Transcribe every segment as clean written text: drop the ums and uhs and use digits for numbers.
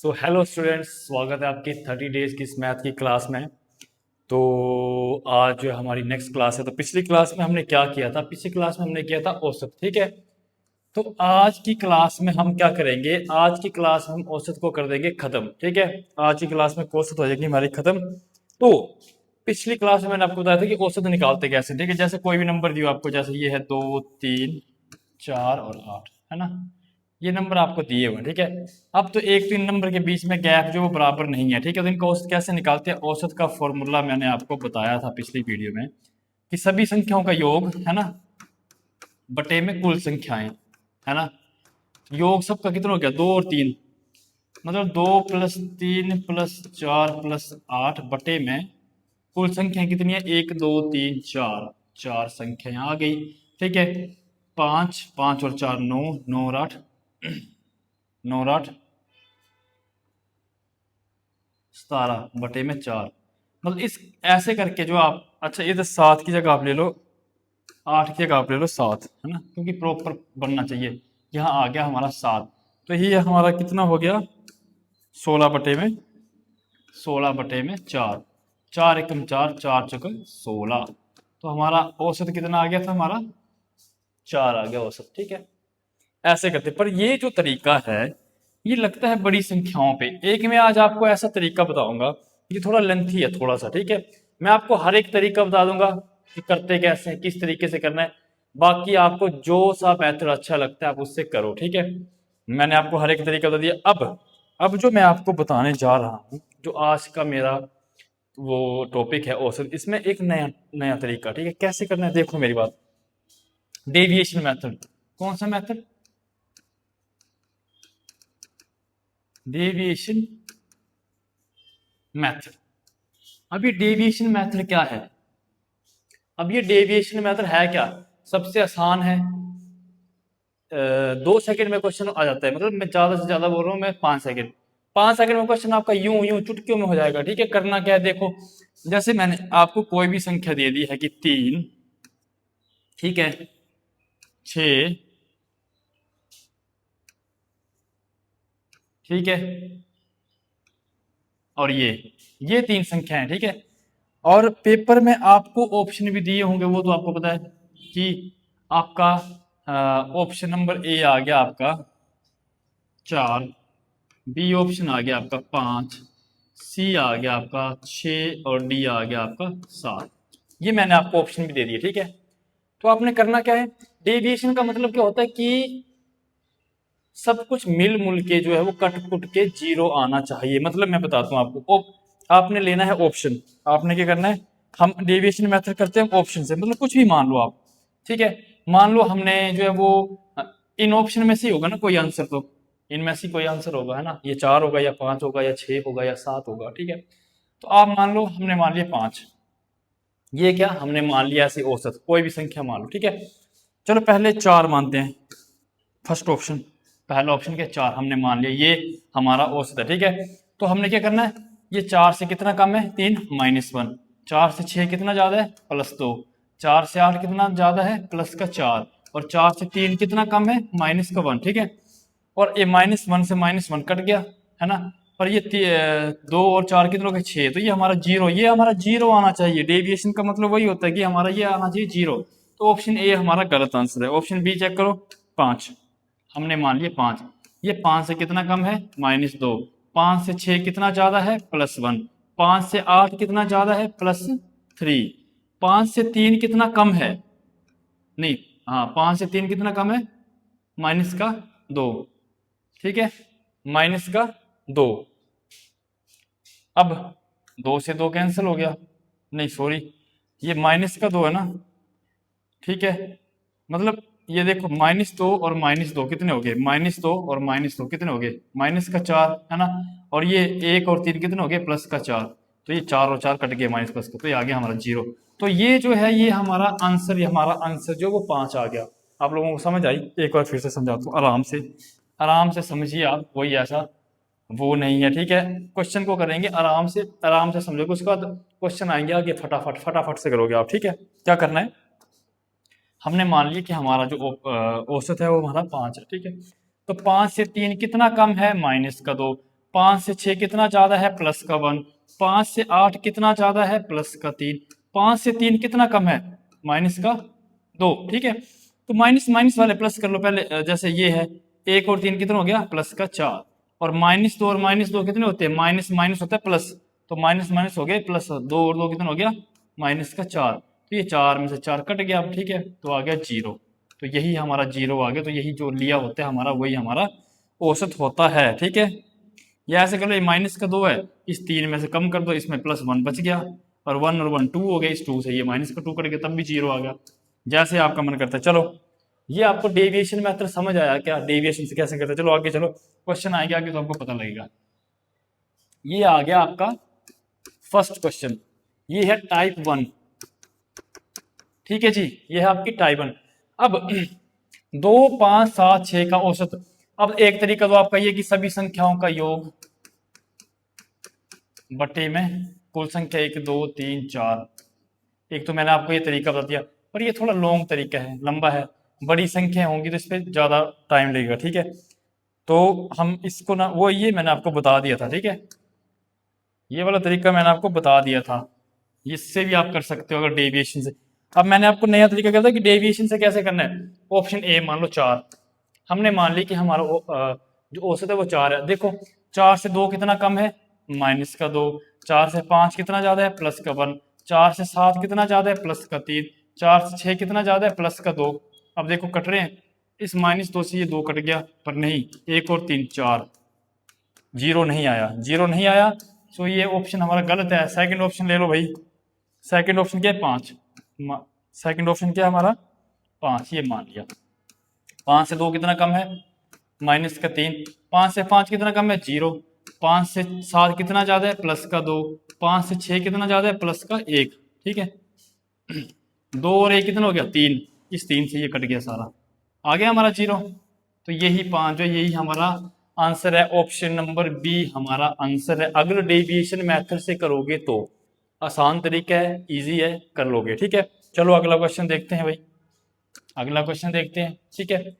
So hello students, स्वागत है आपकी 30 डेज की इस मैथ की क्लास में। तो आज जो हमारी नेक्स्ट क्लास है, तो पिछली क्लास में हमने क्या किया था? पिछली क्लास में हमने किया था औसत, ठीक है। तो आज की क्लास में हम क्या करेंगे? आज की क्लास हम औसत को कर देंगे खत्म, ठीक है। आज की क्लास में औसत हो जाएगी हमारी खत्म। तो पिछली क्लास में मैंने आपको बताया था कि औसत निकालते कैसे, ठीक है। जैसे कोई भी नंबर दियो आपको, जैसे ये है 2, 3, 4 और 8, है ना। ये नंबर आपको दिए हुए हैं, ठीक है। अब तो एक तीन नंबर के बीच में गैप जो वो बराबर नहीं है, ठीक है। तो इनका औसत कैसे निकालते हैं? औसत का फॉर्मूला मैंने आपको बताया था पिछली वीडियो में कि सभी संख्याओं का योग, है ना, बटे में कुल संख्याएं, है ना। योग सबका कितना हो गया? 2 और 3, मतलब 2 + 3 + 4 + 8 बटे में कुल संख्या कितनी है? 1, 2, 3, 4, 4 संख्या आ गई, ठीक है। 5, 5 और 4 9, 9 और 8 9 और 8 17 बटे में 4। मतलब इस ऐसे करके जो आप, अच्छा ये तो 7 की जगह आप ले लो, 8 की जगह आप ले लो 7, है ना, क्योंकि प्रॉपर बनना चाहिए। यहाँ आ गया हमारा 7, तो ये हमारा कितना हो गया? 16 बटे में 4, 4 एकम 4, 4 चौके 16। तो हमारा औसत कितना आ गया था? हमारा 4 आ गया औसत, ठीक है। ऐसे करते, पर ये जो तरीका है ये लगता है बड़ी संख्याओं पे। एक मैं आज आपको ऐसा तरीका बताऊंगा, ये थोड़ा लेंथी है थोड़ा सा, ठीक है। मैं आपको हर एक तरीका बता दूंगा कि करते कैसे हैं, किस तरीके से करना है। बाकी आपको जो सा मेथड अच्छा लगता है आप उससे करो, ठीक है। मैंने आपको हर एक तरीका बता दिया। अब जो मैं आपको बताने जा रहा हूँ, जो आज का मेरा वो टॉपिक है औसत, इसमें एक नया नया तरीका, ठीक है। कैसे करना है देखो मेरी बात। Deviation method. कौन सा मेथड? Deviation method. अब ये डेविएशन मेथड क्या है? अब ये डेविएशन मेथड है क्या? सबसे आसान है। 2 सेकंड में क्वेश्चन आ जाता है, मतलब मैं ज्यादा से ज्यादा बोल रहा हूँ, मैं 5 सेकंड, 5 सेकंड में क्वेश्चन आपका यूं यूं चुटकियों में हो जाएगा, ठीक है। करना क्या है देखो, जैसे मैंने आपको कोई भी संख्या दे दी है कि 3, ठीक है, 6, ठीक है, और ये 3 संख्या है, ठीक है। और पेपर में आपको ऑप्शन भी दिए होंगे, वो तो आपको पता है कि आपका ऑप्शन नंबर ए आ गया आपका 4, बी ऑप्शन आ गया आपका 5, सी आ गया आपका 6 और डी आ गया आपका 7। ये मैंने आपको ऑप्शन भी दे दिए, ठीक है। तो आपने करना क्या है? डेविएशन का मतलब क्या होता है कि सब कुछ मिल मुल के जो है वो कट कुट के जीरो आना चाहिए। मतलब मैं बताता हूँ आपको, आपने लेना है ऑप्शन। आपने क्या करना है? हम डेविएशन मेथड करते हैं ऑप्शन से, मतलब कुछ भी मान लो आप, ठीक है। मान लो हमने जो है वो इन ऑप्शन में से ही होगा ना कोई आंसर, तो इनमें से कोई आंसर होगा, है ना। ये 4 होगा या 5 होगा या 6 होगा या 7 होगा, ठीक है। तो आप मान लो, हमने मान लिया 5, ये क्या हमने मान लिया ऐसे औसत, कोई भी संख्या मान लो, ठीक है। चलो पहले 4 मानते हैं, फर्स्ट ऑप्शन, पहला ऑप्शन के 4 हमने मान लिया, ये हमारा औसत है, ठीक है। तो हमने क्या करना है? ये 4 से कितना कम है? 3 -1, 4 से 6 कितना ज्यादा है? +2, 4 से 8 कितना ज्यादा है? +4, और 4 से 3 कितना कम है? -1, ठीक है। और ये -1 से -1 कट गया, है ना। और ये 2 और 4 कितने हो गए? 6। तो ये हमारा जीरो, ये हमारा जीरो आना चाहिए। डेविएशन का मतलब वही होता है कि हमारा ये आना चाहिए जीरो। तो ऑप्शन ए हमारा गलत आंसर है। ऑप्शन बी चेक करो, 5, हमने मान लिया 5, ये 5 से कितना कम है? -2, 5 से 6 कितना ज्यादा है? +1, 5 से 8 कितना ज्यादा है? +3, 5 से 3 कितना कम है? नहीं, हाँ, 5 से 3 कितना कम है? -2, ठीक है, -2। अब 2 से 2 कैंसिल हो गया, नहीं सॉरी, ये -2 है ना, ठीक है। मतलब ये देखो, -2 और -2 कितने हो गए? -2 और -2 कितने हो गए? -4, है ना। और ये 1 और 3 कितने हो गए? +4। तो ये 4 और 4 कट गए माइनस प्लस को, तो ये आ गया हमारा जीरो। तो ये जो है ये हमारा आंसर, ये हमारा आंसर जो वो 5 आ गया। आप लोगों को समझ आई? एक बार फिर से समझाता हूँ, आराम से समझिए आप, कोई ऐसा वो नहीं है, ठीक है। क्वेश्चन को करेंगे आराम से समझोगे, उसके बाद क्वेश्चन आएंगे आगे, फटाफट फटाफट से करोगे आप, ठीक है। क्या करना है? हमने मान लिया कि हमारा जो औसत है वो हमारा 5 है, ठीक है। तो 5 से 3 कितना कम है? -2। 5 से 6 कितना ज्यादा है, प्लस का 1। 5 से 8 कितना ज्यादा है, प्लस का 3। 5 से 3 कितना कम है, माइनस का 2। ठीक है, तो माइनस माइनस वाले प्लस कर लो पहले। जैसे ये है 1 और 3 कितना हो गया, प्लस का 4। और -2 और -2 कितने होते हैं, माइनस माइनस होता है प्लस, तो माइनस माइनस हो गए प्लस। 2 और 2 कितना हो गया, माइनस का 4। तो ये 4 में से 4 कट गया अब। ठीक है, तो आ गया 0। तो यही हमारा 0 आ गया। तो यही जो लिया होता है हमारा, वही हमारा औसत होता है। ठीक है, या ऐसे कर लो, ये माइनस का 2 है, इस 3 में से कम कर दो, इसमें +1 बच गया, और 1 और 1 2 हो गए, इस 2 से ये माइनस का 2 कट गया, तब भी 0 आ गया, जैसे आपका मन करता है। चलो, ये आपको डेविएशन मेथड समझ आया क्या, डेविएशन से कैसे करते हैं। चलो आगे चलो, क्वेश्चन आएगा आगे तो आपको पता लगेगा। ये आ गया आपका फर्स्ट क्वेश्चन, ये है टाइप 1। ठीक है जी, ये है आपकी टाइप 1। अब 2 5 7 6 का औसत। अब एक तरीका तो आपका ये कि सभी संख्याओं का योग बटे में कुल संख्या 1 2 3 4। एक तो मैंने आपको ये तरीका बता दिया, पर ये थोड़ा लॉन्ग तरीका है, लंबा है, बड़ी संख्या होंगी तो इस पर ज्यादा टाइम लगेगा। ठीक है, तो हम इसको ना, वो ये मैंने आपको बता दिया था। ठीक है, ये वाला तरीका मैंने आपको बता दिया था, इससे भी आप कर सकते हो अगर डेविएशन से। अब मैंने आपको नया तरीका क्या था कि डेविएशन से कैसे करना है। ऑप्शन ए मान लो 4, हमने मान ली कि हमारा जो औसत है वो 4 है। देखो 4 से 2 कितना कम है, माइनस का 2। 4 से 5 कितना ज्यादा है, प्लस का 1। 4 से 7 कितना ज्यादा है, प्लस का 3। 4 से 6 कितना ज्यादा है, प्लस का 2। अब देखो कट रहे हैं, इस -2 से ये 2 कट गया, पर नहीं, 1 और 3 4, 0 नहीं आया, 0 नहीं आया। सो ये ऑप्शन हमारा गलत है। सेकंड ऑप्शन ले लो भाई। सेकंड ऑप्शन क्या है, 5। सेकंड ऑप्शन क्या है हमारा, 5, ये मान लिया। 5 से 2 कितना कम है, माइनस का 3। 5 से 5 कितना कम है, 0। 5 से 7 कितना ज्यादा है, प्लस का 2। 5 से 6 कितना ज्यादा है, प्लस का 1। ठीक है, 2 और 1 कितना हो गया, 3। इस 3 से ये कट गया सारा, आ गया हमारा 0। तो यही 5 है, यही हमारा आंसर है। ऑप्शन नंबर बी हमारा आंसर है। अगर डेविएशन मेथड से करोगे तो आसान तरीका है, इजी है, कर लोगे। ठीक है, चलो अगला क्वेश्चन देखते हैं भाई, अगला क्वेश्चन देखते हैं। ठीक है,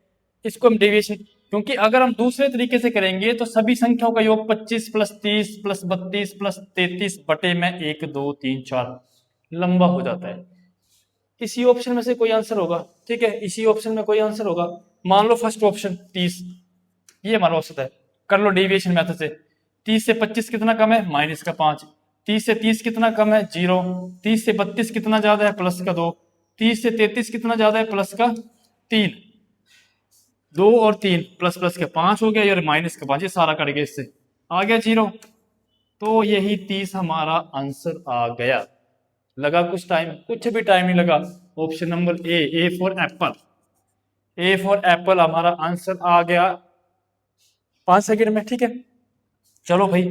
इसको हम डेविएशन, क्योंकि अगर हम दूसरे तरीके से करेंगे तो सभी संख्याओं का योग 25 + 30 + 32 + 33 बटे में 1 2 3 4 लंबा हो जाता है। इसी ऑप्शन में से कोई आंसर होगा। ठीक है, इसी ऑप्शन में कोई आंसर होगा। मान लो फर्स्ट ऑप्शन 30, ये हमारा औसत है, कर लो डेविएशन मेथड से। 30 से 25 कितना कम है, माइनस का 5। 30 से 30 कितना कम है, 0। 30 से 32 कितना ज्यादा है, प्लस का 2। 30 से 33 कितना ज्यादा है, प्लस का 3। 2 और 3 प्लस प्लस के 5 हो गया, और माइनस का 5, ये सारा कट गया, इससे आ गया 0। तो यही 30 हमारा आंसर आ गया। लगा कुछ टाइम, कुछ भी टाइम नहीं लगा। Option number A for Apple, A for Apple हमारा आंसर आ गया 5 सेकंड में। ठीक है, चलो भाई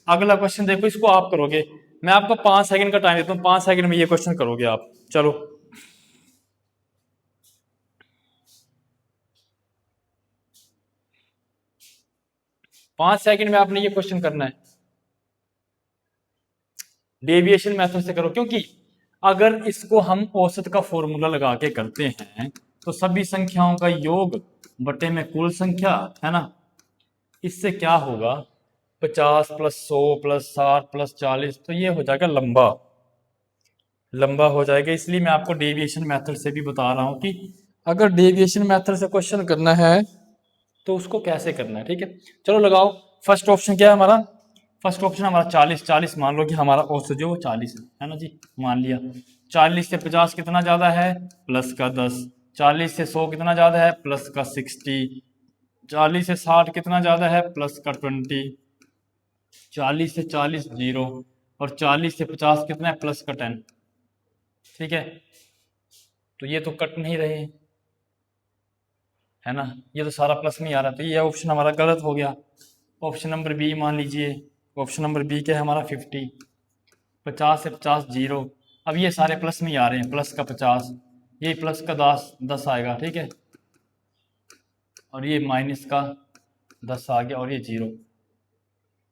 अगला क्वेश्चन देखो, इसको आप करोगे, मैं आपको 5 सेकंड का टाइम देता हूँ, 5 सेकंड में ये क्वेश्चन करोगे आप। चलो 5 सेकंड में आपने ये क्वेश्चन करना है, डेविएशन मेथड से करो। क्योंकि अगर इसको हम औसत का फॉर्मूला लगा के करते हैं तो सभी संख्याओं का योग बटे में कुल संख्या, है ना, इससे क्या होगा, 50 + 100 + 60 + 40, तो ये हो जाएगा लंबा, लंबा हो जाएगा। इसलिए मैं आपको डेविएशन मेथड से भी बता रहा हूं कि अगर डेविएशन मेथड से क्वेश्चन करना है तो उसको कैसे करना है। ठीक है, चलो लगाओ। फर्स्ट ऑप्शन क्या है हमारा, फर्स्ट ऑप्शन हमारा 40। 40 मान लो कि हमारा औसत जो 40 है ना जी, मान लिया। 40 से 50 कितना ज्यादा है, प्लस का 10। 40 से 100 कितना ज्यादा है, प्लस का 60। 40 से 60 कितना ज्यादा है, प्लस का 20। 40 से 40 0, और 40 से 50 कितना है, प्लस का 10। ठीक है, तो ये तो कट नहीं रहे, है ना, ये तो सारा प्लस में ही आ रहा है, तो ये ऑप्शन हमारा गलत हो गया। ऑप्शन नंबर बी मान लीजिए, ऑप्शन नंबर बी क्या है हमारा 50। 50 से 50 0, अब ये सारे प्लस में ही आ रहे हैं, प्लस का 50, ये प्लस का 10 आएगा। ठीक है, और ये माइनस का 10 आ गया, और ये 0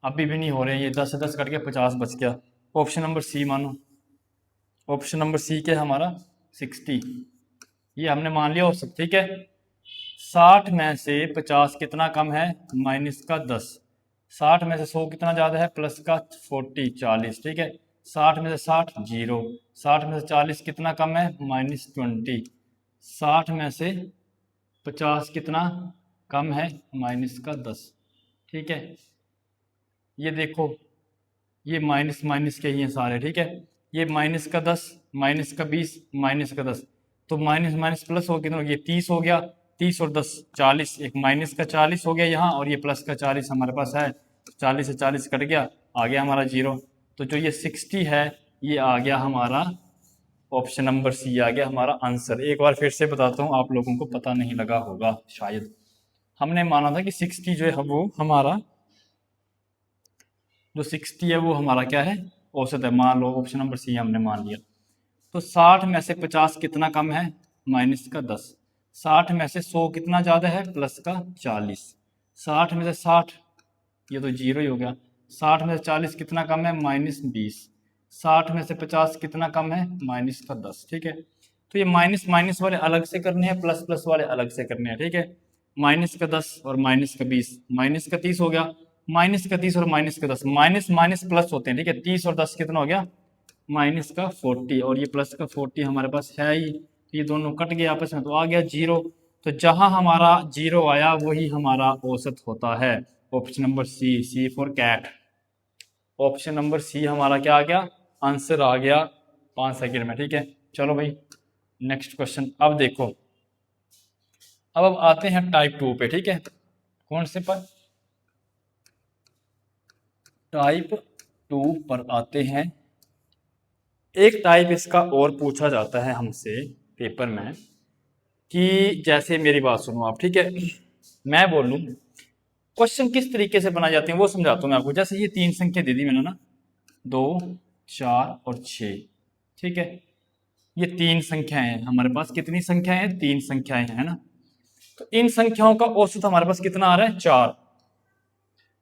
अभी भी नहीं हो रहे हैं, ये 10 से 10 कट के 50 बच गया। ऑप्शन नंबर सी मानो, ऑप्शन नंबर सी क्या है हमारा 60, ये हमने मान लिया औसत। ठीक है, 60 में से 50 कितना कम है, माइनस का 10। 60 में से 100 कितना ज़्यादा है, प्लस का 40 40, ठीक है। 60 में से 60 जीरो, 60 में से 40 कितना कम है, -20, 60 में से 50 कितना कम है, -10, ठीक है। ये देखो ये माइनस माइनस के ही हैं सारे, ठीक है। ये -10, -20, -10, तो माइनस माइनस प्लस हो कितना हो गया, 30 हो गया, 30 और 10 40, एक -40 हो गया यहाँ, और ये +40 हमारे पास है, 40 से 40 कट गया, आ गया हमारा 0। तो जो ये 60 है ये आ गया हमारा ऑप्शन नंबर सी आ गया हमारा आंसर। एक बार फिर से बताता हूँ, आप लोगों को पता नहीं लगा होगा शायद। हमने माना था कि 60 जो है वो हमारा, जो 60 है वो हमारा क्या है, औसत है। मान लो ऑप्शन नंबर सी हमने मान लिया। तो 60 में से 50 कितना कम है, -10, 60 में से 100 कितना ज़्यादा है, +40, 60 में से 60, ये तो जीरो ही हो गया, 60 में से 40 कितना कम है, -20, 60 में से 50 कितना कम है, -10, ठीक है। तो ये माइनस माइनस वाले अलग से करने हैं, प्लस प्लस वाले अलग से करने हैं, ठीक है। -10 और -20, -30 हो गया, -30 और -10, माइनस माइनस प्लस होते हैं, ठीक है। 30 और 10 कितना हो गया, -40, और ये +40 हमारे पास है ही, तो ये दोनों कट गए आपस में, तो आ गया 0। तो जहां हमारा 0 आया वही हमारा औसत होता है। Option number C, C for cat, option number C हमारा क्या आ गया, आंसर आ गया 5 सेकंड में, ठीक है। चलो भाई नेक्स्ट क्वेश्चन। अब देखो, अब आते हैं टाइप 2 पे, ठीक है। कौन से पर, टाइप 2 पर आते हैं। एक टाइप इसका और पूछा जाता है हमसे पेपर में, कि जैसे मेरी बात सुनो आप, ठीक है। मैं बोलूं क्वेश्चन किस तरीके से बनाए जाते हैं वो समझाता हूं मैं आपको। जैसे ये 3 संख्या दे दी मैंने ना, 2 4 और 6, ठीक है। ये 3 संख्याएं हैं हमारे पास, कितनी संख्याएं हैं, 3 संख्याएं हैं, है ना। तो इन संख्याओं का औसत हमारे पास कितना आ रहा है, 4,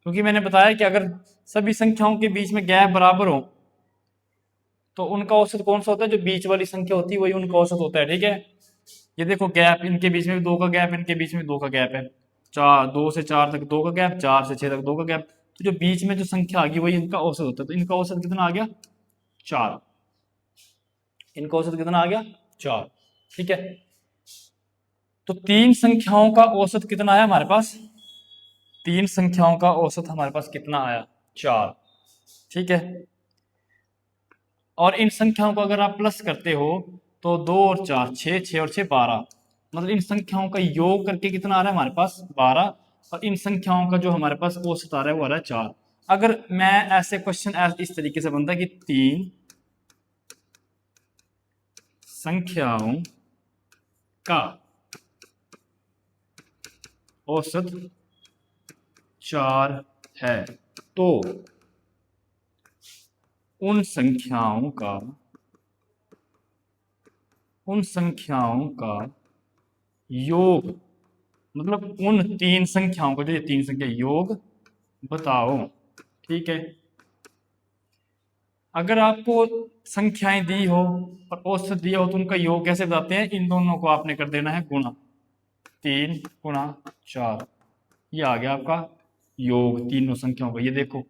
क्योंकि मैंने बताया कि अगर सभी संख्याओं के बीच में गैप बराबर हो तो उनका औसत कौन सा होता है, जो बीच वाली संख्या होती है वही उनका औसत होता है, ठीक है। ये देखो गैप, इनके बीच में भी 2 का गैप, इनके बीच में 2 का गैप है, 2 से 4 तक 2 का गैप, 4 से 6 तक 2 का गैप, तो जो बीच में जो संख्या आ गई वही इनका औसत होता है। तो इनका औसत कितना आ गया, 4, इनका औसत कितना आ गया, 4, ठीक है। तो 3 संख्याओं का औसत कितना आया हमारे पास, 3 संख्याओं का औसत हमारे पास कितना आया, 4, ठीक है। और इन संख्याओं को अगर आप प्लस करते हो तो 2 और 4 6, 6 और 6 12, मतलब इन संख्याओं का योग करके कितना आ रहा है हमारे पास, 12, और इन संख्याओं का जो हमारे पास औसत आ रहा है वो आ रहा है 4। अगर मैं ऐसे क्वेश्चन इस तरीके से बनता है कि 3 संख्याओं का औसत 4 है, तो उन संख्याओं का योग, मतलब उन 3 संख्याओं का, जो ये 3 संख्या योग बताओ, ठीक है। अगर आपको संख्याएं दी हो और औसत दिया हो तो उनका योग कैसे बताते हैं, इन दोनों को आपने कर देना है गुणा, 3 गुणा 4, ये आ गया आपका योग तीनों संख्याओं का। ये देखो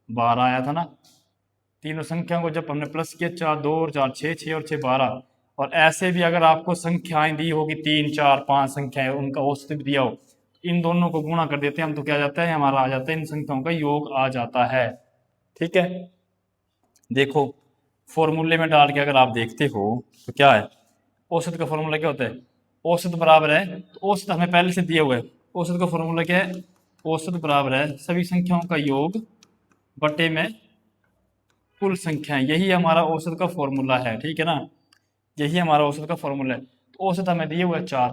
12 आया था ना, तीनों संख्याओं को जब हमने प्लस किया, 4 2 और 4 6, 6 और 6 12। और ऐसे भी अगर आपको संख्याएं दी होगी 3 4 5 संख्याएं, उनका औसत भी दिया हो, इन दोनों को गुणा कर देते हैं हम, तो क्या आ जाता है हमारा, आ जाता है इन संख्याओं का योग आ जाता है, ठीक है। देखो फॉर्मूले में डाल के अगर आप देखते हो तो क्या है, औसत का फॉर्मूला क्या होता है, औसत बराबर है, तो औसत हमें पहले से दिया हुआ है, औसत का फॉर्मूला क्या है, औसत बराबर है सभी संख्याओं का योग बटे में कुल संख्याएं, यही हमारा औसत का फॉर्मूला है, ठीक है ना। यही हमारा औसत का फॉर्मूला है। तो औसत हमें दिए हुआ है 4,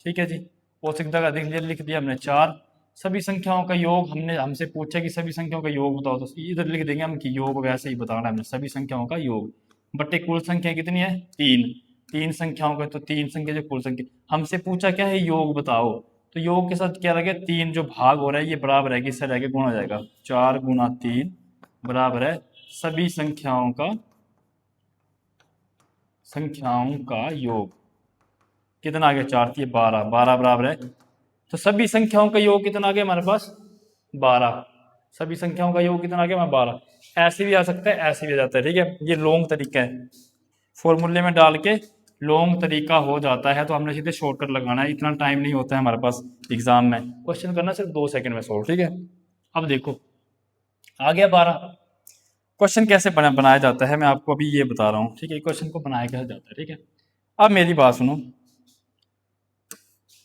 ठीक है जी। औसत जगह लिख दिया हमने 4, सभी संख्याओं का योग, हमने हमसे पूछा कि सभी संख्याओं का योग बताओ, तो इधर लिख देंगे हम कि योग वैसे ही बताना है हमने, सभी संख्याओं का योग बटे कुल संख्या कितनी है, 3, 3 संख्याओं का, तो 3 संख्या जो कुल संख्या, हमसे पूछा क्या है, योग बताओ, तो योग के साथ क्या लगे, 3 जो भाग हो रहा है ये बराबर है, इससे लगे गुणा हो जाएगा, 4 गुणा 3 बराबर है सभी संख्याओं का योग, कितना आ गया, 4 3 12, 12 बराबर है, तो सभी संख्याओं का योग कितना आ गया हमारे पास, 12, सभी संख्याओं का योग कितना आ गया, मैं 12। ऐसे भी आ सकता है, ऐसे भी आ जाता है, ठीक है। ये लॉन्ग तरीका है, फॉर्मूले में डाल के लॉन्ग तरीका हो जाता है, तो हमने सीधे शॉर्टकट लगाना है, इतना टाइम नहीं होता है हमारे पास एग्जाम में। क्वेश्चन करना सिर्फ 2 सेकंड में सॉल्व, ठीक है। अब देखो आ गया 12। क्वेश्चन कैसे बनाया जाता है मैं आपको अभी ये बता रहा हूँ, ठीक है। क्वेश्चन को बनाया कैसे जाता है, ठीक है। अब मेरी बात सुनो,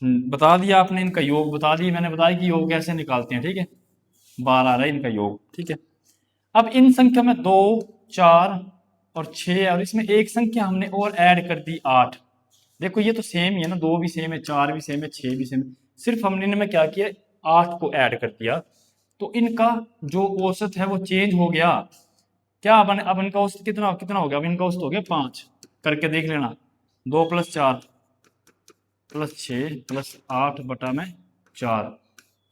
बता दिया आपने, इनका योग बता दिया मैंने, बताया कि योग कैसे निकालते हैं, ठीक है। 12 आ रहा है इनका योग, ठीक है। अब इन संख्या में 2, 4 और 6, और इसमें एक संख्या हमने और ऐड कर दी 8। देखो ये तो सेम ही है ना, 2 भी सेम है, 4 भी सेम है, 6 भी सेम है, सिर्फ हमने इनमें क्या किया, 8 को ऐड कर दिया। तो इनका जो औसत है वो चेंज हो गया क्या। अब इनका औसत कितना कितना हो गया, अब इनका औसत हो गया 5। करके देख लेना, 2 + 4 + 6 + 8 बटा में 4,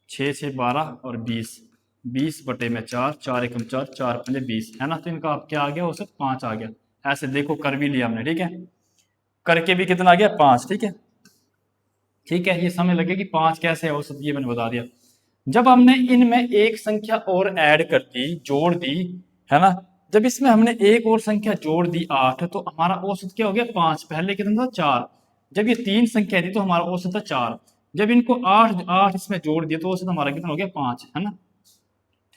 6 से 12 और 20, 20 बटे में 4, 4 एकम 4, 4 पंजे 20, है ना। तो इनका अब क्या आ गया, औसत 5 आ गया। ऐसे देखो कर भी लिया हमने, ठीक है। करके भी कितना आ गया, 5, ठीक है। ठीक है, ये समझ लगे कि 5 कैसे है औसत, ये मैंने बता दिया। जब हमने इनमें एक संख्या और ऐड कर दी, जोड़ दी, है ना। जब इसमें हमने एक और संख्या जोड़ दी 8, तो हमारा औसत क्या हो गया, 5। पहले कितना था, 4। जब ये 3 संख्या थी तो हमारा औसत था 4। जब इनको 8 8 इसमें जोड़ दिया तो औसत हमारा कितना हो गया, 5, है ना।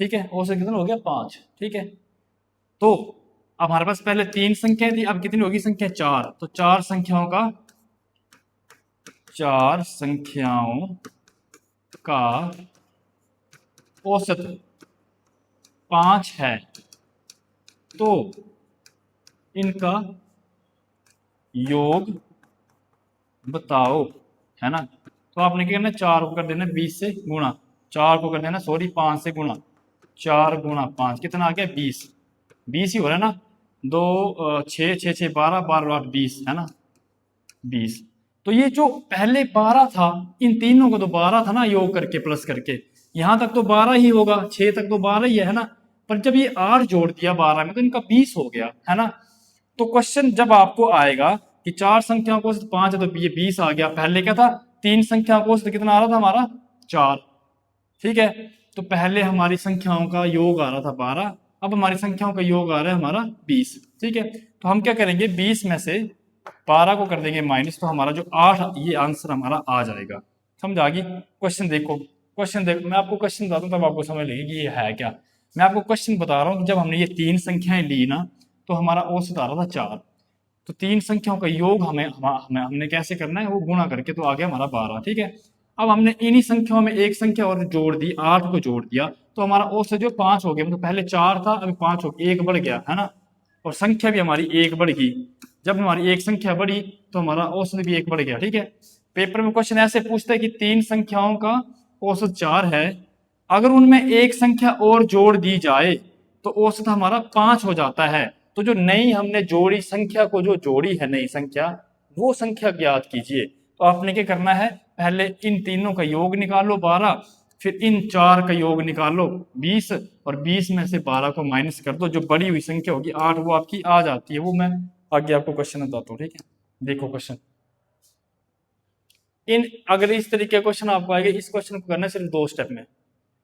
ठीक है, औसत कितना हो गया, 5, ठीक है। तो अब हमारे पास पहले 3 संख्या थी, अब कितनी होगी संख्या, 4। तो 4 संख्याओं का औसत 5 है। तो इनका योग बताओ, है ना। तो आपने क्या करना, 4 को कर देना 20 से गुणा, 4 को कर देना 5 से गुणा, 4 गुणा 5 कितना आ गया, 20। 20 ही हो रहा है ना, 2 6 6 6 12, 12 8 20, है ना, 20। तो ये जो पहले 12 था, इन तीनों को तो 12 था ना, योग करके प्लस करके, यहां तक तो 12 ही होगा, 6 तक तो 12 ही है ना। पर जब ये 8 जोड़ दिया 12 में तो इनका 20 हो गया, है ना। तो क्वेश्चन जब आपको आएगा कि 4 संख्याओं को 5 है तो ये 20 आ गया, पहले क्या था, 3 संख्याओं को कितना आ रहा था हमारा, 4, ठीक है। तो पहले हमारी संख्याओं का योग आ रहा था 12, अब हमारी संख्याओं का योग आ रहा है हमारा 20, ठीक है। तो हम क्या करेंगे, 20 में से 12 को कर देंगे माइनस, तो हमारा जो 8, ये आंसर हमारा आ जाएगा। समझ आ गई। क्वेश्चन देखो, क्वेश्चन देखो, मैं आपको क्वेश्चन बताता हूँ तब आपको समझ लगे कि ये है क्या। मैं आपको क्वेश्चन बता रहा हूँ कि जब हमने ये 3 संख्याएं ली ना, तो हमारा औसत आ रहा था 4। तो 3 संख्याओं का योग हमने कैसे करना है, वो गुणा करके, तो आ गया हमारा 12, ठीक है। अब हमने इन्हीं संख्याओं में एक संख्या और जोड़ दी, 8 को जोड़ दिया, तो हमारा औसत जो 5 हो गया, मतलब पहले 4 था अभी 5 हो गया, 1 बढ़ गया, है ना। और संख्या भी हमारी 1 बढ़ गई। जब हमारी एक संख्या बढ़ी तो हमारा औसत भी 1 बढ़ गया, ठीक है। पेपर में क्वेश्चन ऐसे पूछता है कि 3 संख्याओं का औसत 4 है, अगर उनमें एक संख्या और जोड़ दी जाए तो औसत हमारा 5 हो जाता है। तो जो नई हमने जोड़ी संख्या को जो जोड़ी है नई संख्या, वो संख्या ज्ञात कीजिए। तो आपने क्या करना है, पहले इन तीनों का योग निकालो 12, फिर इन 4 का योग निकालो 20, और 20 में से 12 को माइनस कर दो, जो बड़ी हुई संख्या होगी 8 वो आपकी आ जाती है। वो मैं आगे आपको क्वेश्चन बताता हूँ, ठीक है। देखो क्वेश्चन, अगर इस तरीके का क्वेश्चन आपको आएगा, इस क्वेश्चन को करना सिर्फ 2 स्टेप में।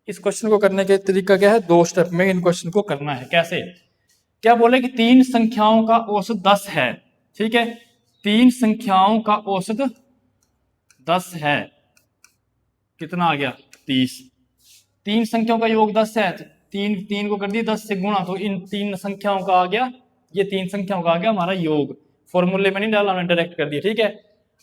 इस क्वेश्चन को करने का तरीका क्या है, 2 स्टेप में इन क्वेश्चन को करना है। कैसे, क्या बोले कि 3 संख्याओं का औसत 10 है, ठीक है। 3 संख्याओं का औसत 10 है, कितना आ गया, 30। 3 संख्याओं का योग 10 है, तो 3 को कर दिया 10 से गुणा, तो इन 3 संख्याओं का आ गया, ये 3 संख्याओं का आ गया हमारा योग। फॉर्मूले में नहीं डाला, हमने डायरेक्ट कर दिया, ठीक है।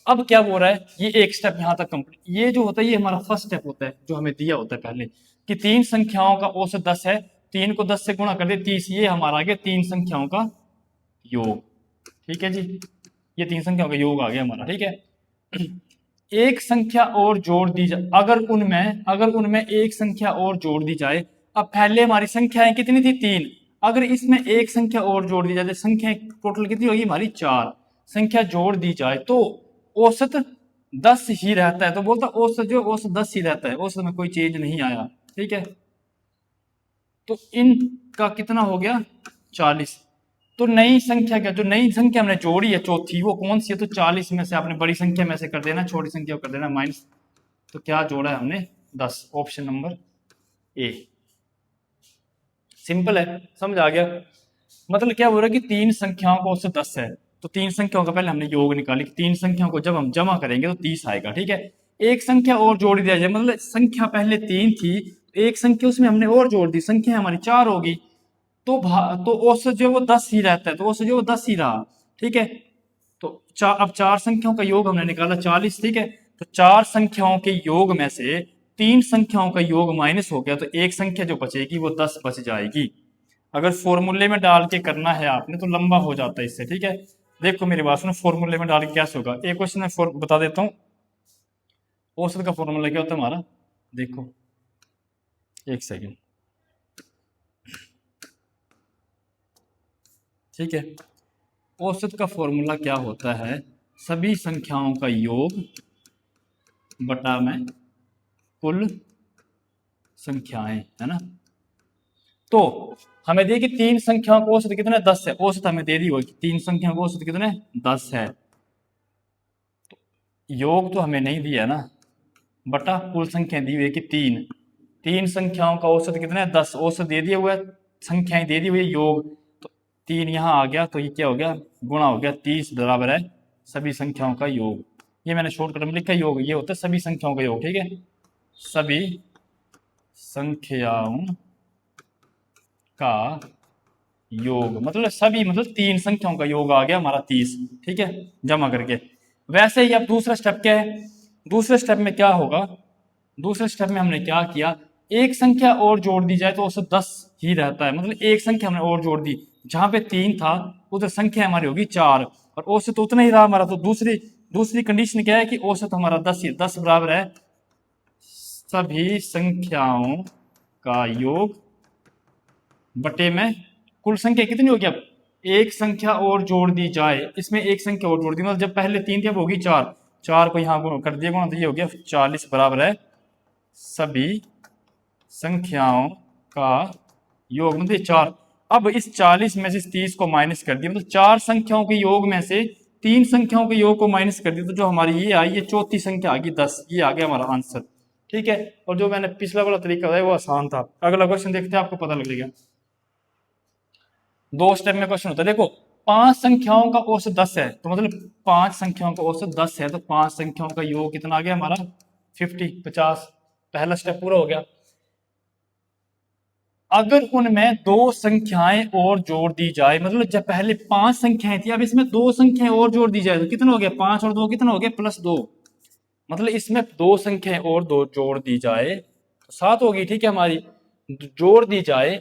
अब क्या बोल रहा है, ये एक स्टेप यहां तक कंप्लीट, ये जो होता है ये हमारा फर्स्ट स्टेप होता है, जो हमें दिया होता है पहले कि 3 संख्याओं का औसत 10 है, 3 को 10 से गुणा कर दे 30, ये हमारा आ गया 3 संख्याओं का योग, ठीक है जी। ये 3 संख्याओं का योग आ गया हमारा, ठीक है। एक संख्या और जोड़ दी जाए, अगर उनमें एक संख्या और जोड़ दी जाए, अब पहले हमारी संख्याएं कितनी थी, 3, अगर इसमें एक संख्या और जोड़ दी जाए, संख्या टोटल कितनी होगी हमारी 4, संख्या जोड़ दी जाए तो औसत 10 ही रहता है। तो बोलता औसत 10 ही रहता है, औसत में कोई चेंज नहीं आया, ठीक है। तो इनका कितना हो गया, 40। तो नई संख्या क्या, जो नई संख्या हमने जोड़ी है चौथी, वो कौन सी है, तो 40 में से आपने बड़ी संख्या में से कर देना, छोटी संख्या को कर देना माइनस। तो क्या जोड़ा है हमने, 10, ऑप्शन नंबर ए। सिंपल है, समझ आ गया। मतलब क्या बोल रहा है कि तीन संख्याओं का औसत 10 है, तो तीन संख्याओं का पहले हमने योग निकाली कि तीन संख्याओं को जब हम जमा करेंगे तो 30 आएगा, ठीक है। एक संख्या और जोड़ दिया जाए, मतलब संख्या पहले 3 थी, तो एक संख्या उसमें हमने और जोड़ दी, संख्या हमारी 4 होगी, तो औसत जो है वो 10 ही रहता है, तो औसत जो है वो 10 ही रहा, ठीक है। तो अब चार संख्याओं का योग हमने निकाला 40, ठीक है। तो चार संख्याओं के योग में से तीन संख्याओं का योग माइनस हो गया, तो एक संख्या जो बचेगी वो 10 बच जाएगी। अगर फॉर्मूले में डाल के करना है आपने तो लंबा हो जाता है इससे, ठीक है। देखो मेरी बात सुनो, फॉर्मूले में डाल के कैसे होगा, एक क्वेश्चन में बता देता हूँ। औसत का फॉर्मूला क्या होता है हमारा, देखो एक सेकेंड, ठीक है। औसत का फॉर्मूला क्या होता है, सभी संख्याओं का योग बटा में कुल संख्याएं, है ना। तो हमें दी कि तीन संख्याओं का औसत कितना है, 10 है। औसत हमें दे दी होगी तीन संख्याओं का औसत कितना है, 10 है। तो योग तो हमें नहीं दिया ना, बटा कुल संख्या दी हुई है कि तीन, तीन संख्याओं का औसत कितना है, 10। औसत दे दिया हुआ है, संख्याएं दे दी हुई है, योग तो तीन यहाँ आ गया, तो ये क्या हो गया, गुणा हो गया, 30 बराबर है सभी संख्याओं का योग। ये मैंने शॉर्टकट में लिखा योग, ये होता है सभी संख्याओं का योग, ठीक है। सभी संख्याओं का योग मतलब सभी, मतलब तीन संख्याओं का योग आ गया हमारा 30, ठीक है, जमा करके। वैसे ही अब दूसरा स्टेप क्या है, दूसरे स्टेप में क्या होगा, दूसरे स्टेप में हमने क्या किया, एक संख्या और जोड़ दी जाए तो औसत 10 ही रहता है, मतलब एक संख्या हमने और जोड़ दी, जहां पे 3 था उधर संख्या हमारी होगी 4 और औसत उतना ही रहा हमारा। तो दूसरी दूसरी कंडीशन क्या है कि औसत हमारा 10 ही, 10 बराबर है सभी संख्याओं का योग बटे में कुल संख्या कितनी होगी। अब एक संख्या और जोड़ दी जाए, इसमें एक संख्या और जोड़ दी, मतलब जब पहले 3 थी अब होगी 4, 4 को यहाँ गुणा कर दिया गुणा, तो ये हो गया 40 बराबर है सभी संख्याओं का योग, मतलब 4। अब इस 40 में से इस 30 को माइनस कर दिया, मतलब चार संख्याओं के योग में से तीन संख्याओं के योग को माइनस कर दिया, तो जो हमारी ये आई, ये चौथी संख्या आ गई 10, ये आ गया हमारा आंसर, ठीक है। और जो मैंने पिछला वाला तरीका बताया वो आसान था। अगला क्वेश्चन देखते हैं, आपको पता लग जाएगा। दो स्टेप में क्वेश्चन होता है, देखो पांच संख्याओं का औसत 10 है, तो मतलब पांच संख्याओं का औसत 10 है, तो पांच संख्याओं का योग कितना आ गया हमारा 50। पहला स्टेप पूरा हो गया। अगर उनमें दो संख्याएं और जोड़ दी जाए, मतलब जब पहले पांच संख्याएं थी अब इसमें दो संख्याएं और जोड़ दी जाए, तो कितना हो गया, 5 और 2 कितना हो गया, +2, मतलब इसमें दो संख्याएं और दो जोड़ दी जाए तो 7 होगी, ठीक है। हमारी जोड़ दी जाए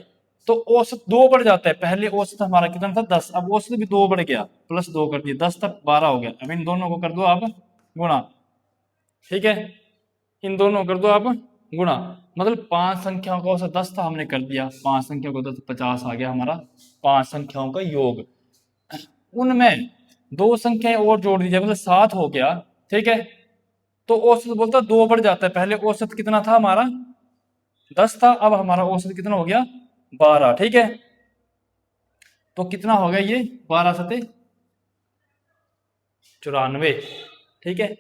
तो औसत 2 बढ़ जाता है, पहले औसत हमारा कितना था 10, अब औसत भी 2 बढ़ गया, +2 कर दिया, 10 तक 12 हो गया। अब इन दोनों को कर दो आप गुणा, ठीक है, इन दोनों को कर दो आप गुणा, मतलब पांच संख्याओं का औसत 10 था, हमने कर दिया पांच संख्याओं को 10, 50 आ गया हमारा पांच संख्याओं का योग। उनमें दो संख्याएं और जोड़ दी जाए, मतलब 7 हो गया, ठीक है। तो औसत बोलता 2 बढ़ जाता है, पहले औसत कितना था हमारा 10 था, अब हमारा औसत कितना हो गया 12, ठीक है। तो कितना हो गया ये 12 सते 94, ठीक है,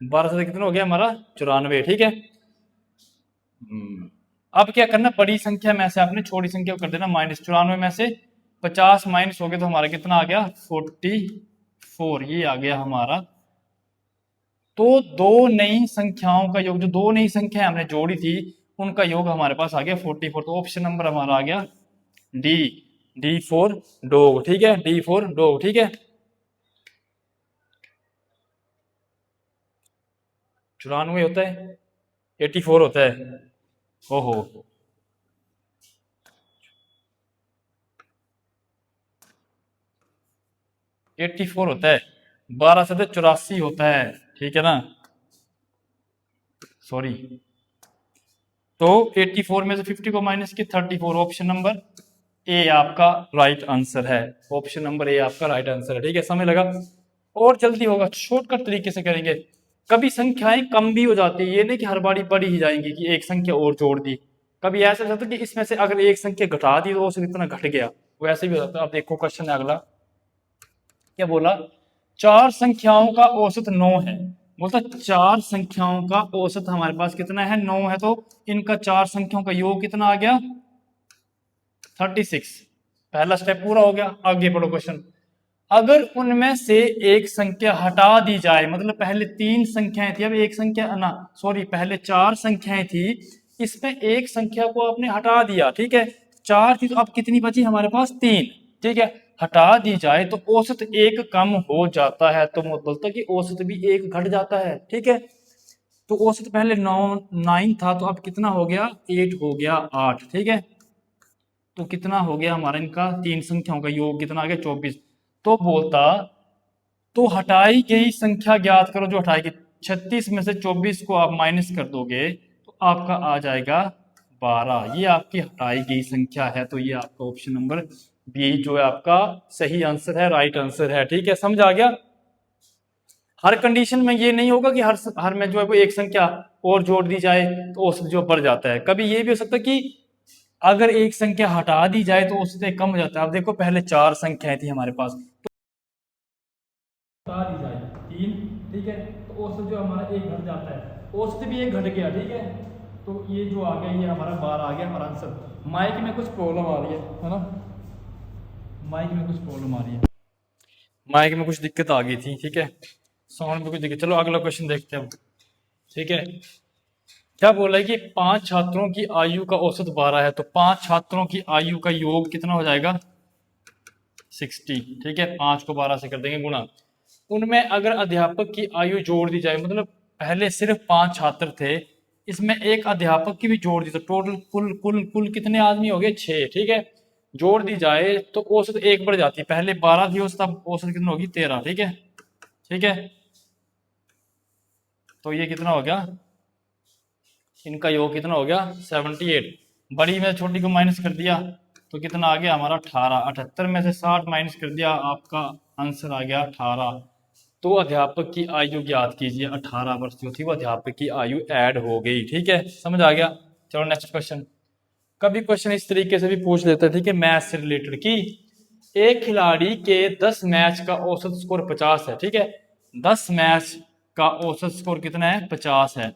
12 सते कितना हो गया हमारा 94, ठीक है। अब क्या करना, बड़ी संख्या में से आपने छोटी संख्या को कर देना माइनस, 94 में से 50 माइनस हो गया तो हमारा कितना आ गया 44, ये आ गया हमारा। तो दो नई संख्याओं का योग, जो दो नई संख्या हमने जोड़ी थी उनका योग हमारे पास आ गया 44, तो ऑप्शन नंबर हमारा आ गया डी फॉर डॉग, ठीक है, डी फॉर डॉग, ठीक है। 94 होता है 84 होता है, ओहो 84 होता है, 12 से 84 होता है, ठीक है ना, सॉरी। तो 84 में से 50 को माइनस की 34, ऑप्शन नंबर ए आपका राइट आंसर है, ऑप्शन नंबर ए आपका राइट आंसर है, ठीक है, समय लगा और जल्दी होगा, शॉर्टकट तरीके से करेंगे। कभी संख्याएं कम भी हो जाती है, ये नहीं कि हर बारी बढ़ी ही जाएंगी कि एक संख्या और जोड़ दी, कभी ऐसा हो जाता है कि इसमें से अगर एक संख्या घटा दी तो उससे इतना घट गया, वैसे भी हो जाता है। अब देखो क्वेश्चन है अगला, क्या बोला, चार संख्याओं का औसत 9 है, बोलता चार संख्याओं का औसत हमारे पास कितना है 9 है, तो इनका चार संख्याओं का योग कितना आ गया 36। पहला स्टेप पूरा हो गया, आगे पढ़ो क्वेश्चन। अगर उनमें से एक संख्या हटा दी जाए, मतलब पहले 3 संख्याएं थी, अब एक संख्या ना सॉरी पहले 4 संख्याएं थी, इसमें एक संख्या को आपने हटा दिया, ठीक है। 4 थी तो अब कितनी बची हमारे पास? 3, ठीक है। हटा दी जाए तो औसत 1 कम हो जाता है, तो मैं बोलता कि औसत भी 1 घट जाता है, ठीक है। तो औसत पहले 9 था, तो अब कितना हो गया? 8 हो गया, 8, ठीक है। तो कितना हो गया हमारा इनका 3 संख्याओं का योग कितना आ गया? 24। तो बोलता तो हटाई गई संख्या ज्ञात करो, जो हटाई गई 36 में से 24 को आप माइनस कर दोगे तो आपका आ जाएगा 12। ये आपकी हटाई गई संख्या है, तो ये आपका ऑप्शन नंबर बी जो है आपका सही आंसर है, राइट आंसर है, ठीक है। समझ आ गया? हर कंडीशन में ये नहीं होगा कि हर में जो है वो एक संख्या और जोड़ दी जाए तो औसत जो बढ़ जाता है। कभी ये भी हो सकता है कि अगर एक संख्या हटा दी जाए तो औसत कम हो जाता है। अब देखो पहले 4 संख्याएं थी हमारे पास, हटा दी जाए 3, ठीक है, तो औसत जो हमारा 1 घट जाता है, औसत भी 1 घट गया, ठीक है। तो ये जो आ गया, ये हमारा 12 आ गया हमारा आंसर। माइक में कुछ प्रॉब्लम आ रही है ना? माइक में कुछ प्रॉब्लम आ रही है, माइक में कुछ दिक्कत आ गई थी, ठीक है, साउंड में कुछ दिक्कत। चलो अगला क्वेश्चन देखते हैं, ठीक है। क्या बोला है कि 5 छात्रों की आयु का औसत 12 है, तो 5 छात्रों की आयु का योग कितना हो जाएगा? 60, ठीक है। 5 को 12 से कर देंगे गुणा। उनमें अगर अध्यापक की आयु जोड़ दी जाए, मतलब पहले सिर्फ 5 छात्र थे, इसमें एक अध्यापक की भी जोड़ दी तो टोटल कुल कुल कुल कितने आदमी हो गए? 6, ठीक है। जोड़ दी जाए तो औसत 1 बढ़ जाती है, पहले 12 थी औसत, अब औसत कितना होगी? 13, ठीक है, ठीक है। तो ये कितना हो गया? इनका योग कितना हो गया? 78। बड़ी में छोटी को माइनस कर दिया तो कितना आ गया हमारा? 18। 78 में से 60 माइनस कर दिया, आपका आंसर आ गया 18। तो अध्यापक की आयु ज्ञात कीजिए। 18 वर्ष जो थी वो अध्यापक की आयु ऐड हो गई, ठीक है। समझ आ गया? चलो नेक्स्ट क्वेश्चन। कभी क्वेश्चन इस तरीके से भी पूछ लेते हैं, ठीक है, मैथ से रिलेटेड, कि एक खिलाड़ी के 10 मैच का औसत स्कोर 50 है, ठीक है। 10 मैच का औसत स्कोर कितना है? 50 है।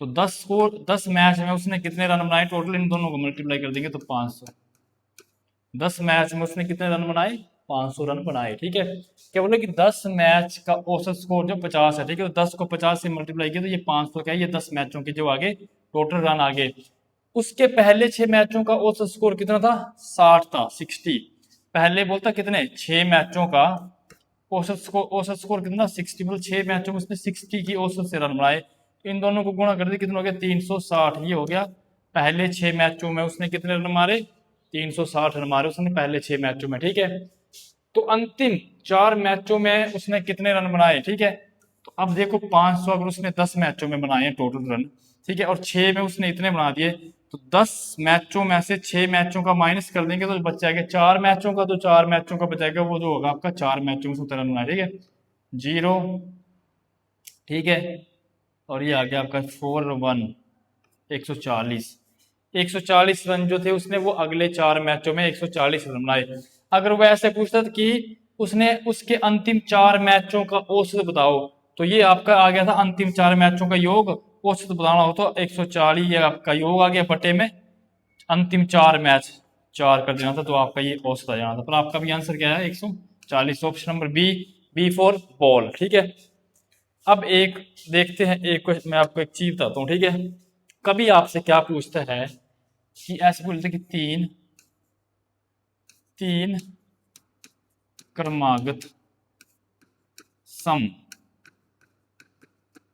तो 10 मैच में उसने कितने रन बनाए टोटल? इन दोनों को मल्टीप्लाई कर देंगे तो 500। 10 मैच में उसने कितने रन बनाए? 500 रन बनाए, ठीक है। क्या बोले कि 10 मैच का औसत स्कोर जो 50 है, ठीक है, तो 10 को 50 से मल्टीप्लाई किया तो ये 500 क्या है? ये 10 मैचों के जो आगे टोटल रन आगे। उसके पहले 6 मैचों का औसत स्कोर कितना था? 60 था, 60। पहले बोलता कितने? 6 मैचों का औसत स्कोर कितना? 60, मतलब 6 मैचों में उसने 60 की औसत से रन बनाए। तो इन दोनों को गुणा कर दिया, कितना हो गया? 360। ये हो गया पहले 6 मैचों में उसने कितने रन मारे? 360 रन मारे उसने पहले 6 मैचों में, ठीक है। तो अंतिम 4 मैचों में उसने कितने रन बनाए, ठीक है। तो अब देखो 500 अगर उसने 10 मैचों में बनाए टोटल रन, ठीक है, और 6 में उसने इतने बना दिए, तो 10 मैचों में से 6 मैचों का माइनस कर देंगे तो बच जाएगा 4 मैचों का, तो 4 मैचों का बचाएगा वो जो होगा आपका 4 मैचों में से रन बनाए, ठीक है, 0, ठीक है। और ये आ गया आपका 4-1, 140। 140 रन जो थे उसने वो अगले 4 मैचों में 140 रन बनाए। अगर वो ऐसे पूछता कि उसने उसके अंतिम 4 मैचों का औसत बताओ, तो ये आपका आ गया था अंतिम 4 मैचों का योग। औसत बताना हो तो 140 ये आपका योग आ गया बटे में अंतिम 4 मैच 4 कर देना था, तो आपका ये औसत आ जाना था। पर आपका भी आंसर क्या है? 140, option number B, B for ball, ठीक है। अब एक देखते हैं, एक क्वेश्चन मैं आपको एक चीज बताता हूँ, ठीक है। कभी आपसे क्या पूछता है कि ऐसे बोलते कि तीन क्रमागत सम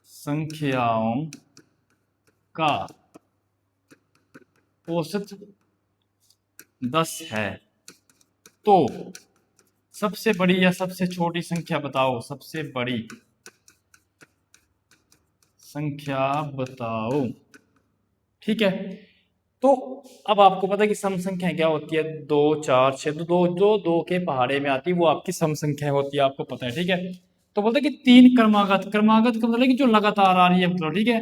संख्याओं का औसत 10 है, तो सबसे बड़ी या सबसे छोटी संख्या बताओ, सबसे बड़ी संख्या बताओ, ठीक है। तो अब आपको पता है कि सम संख्या क्या होती है? 2, 4, 6, तो दो के पहाड़े में आती है वो आपकी सम संख्या होती है, आपको पता है, ठीक है। तो बोलते हैं कि 3 क्रमागत, क्रमागत का मतलब कि जो लगातार आ रही है, मतलब, ठीक है।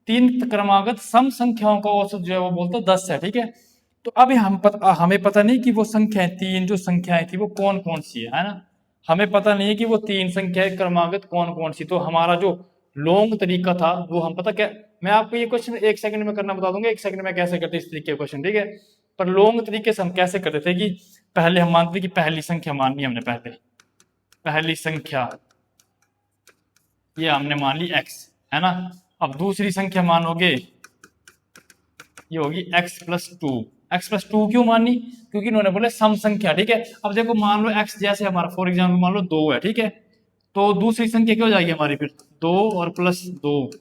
3 क्रमागत सम संख्याओं का औसत जो है वो बोलते हैं 10 है, ठीक है। तो अभी हमें पता नहीं कि वो संख्याएं 3 जो संख्याएं थी वो कौन कौन सी है ना। हमें पता नहीं है कि वो 3 संख्याएं क्रमागत कौन कौन सी। तो हमारा जो लॉन्ग तरीका था वो हम पता क्या, मैं आपको ये क्वेश्चन 1 सेकंड में करना बता दूंगा, 1 सेकंड में कैसे करते इस तरीके का क्वेश्चन, ठीक है। पर लॉन्ग तरीके से हम कैसे करते थे कि पहले हम मानते थे कि पहली संख्या माननी हमने, पहली संख्या ये हमने मान ली x, है ना। अब दूसरी संख्या मानोगे ये होगी x+2। x+2 क्यों मानी? क्योंकि इन्होंने बोले सम संख्या, ठीक है। अब देखो मान लो x जैसे हमारा फॉर एग्जाम्पल मान लो 2 है, ठीक है। तो दूसरी संख्या क्या हो जाएगी हमारी फिर 2 और +2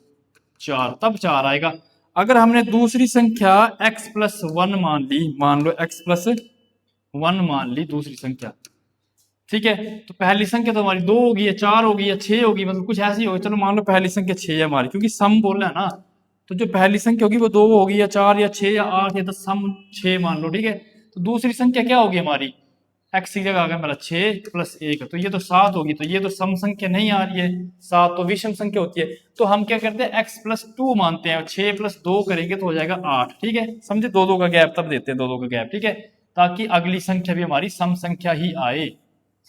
4, तब 4 आएगा। अगर हमने दूसरी संख्या x+1 मान ली, मान लो x+1 मान ली दूसरी संख्या, ठीक है। तो पहली संख्या तो हमारी 2 होगी या 4 होगी या 6 होगी, मतलब कुछ ऐसी होगी। चलो मान लो पहली संख्या 6 है हमारी, क्योंकि सम बोल रहा है ना, तो जो पहली संख्या होगी वो 2 होगी या 4 या 6 या 8 या 10, सम 6 मान लो, ठीक है। तो दूसरी संख्या क्या होगी हमारी, x की जगह आ गया हमारा 6+1, तो ये तो 7 होगी। तो ये तो सम संख्या नहीं आ रही है, 7 तो विषम संख्या होती है। तो हम क्या करते हैं x+2 मानते हैं, 6+2 करेंगे तो हो जाएगा 8, ठीक है। समझे, दो दो का गैप तब देते हैं, दो दो का गैप, ठीक है, ताकि अगली संख्या भी हमारी सम संख्या ही आए।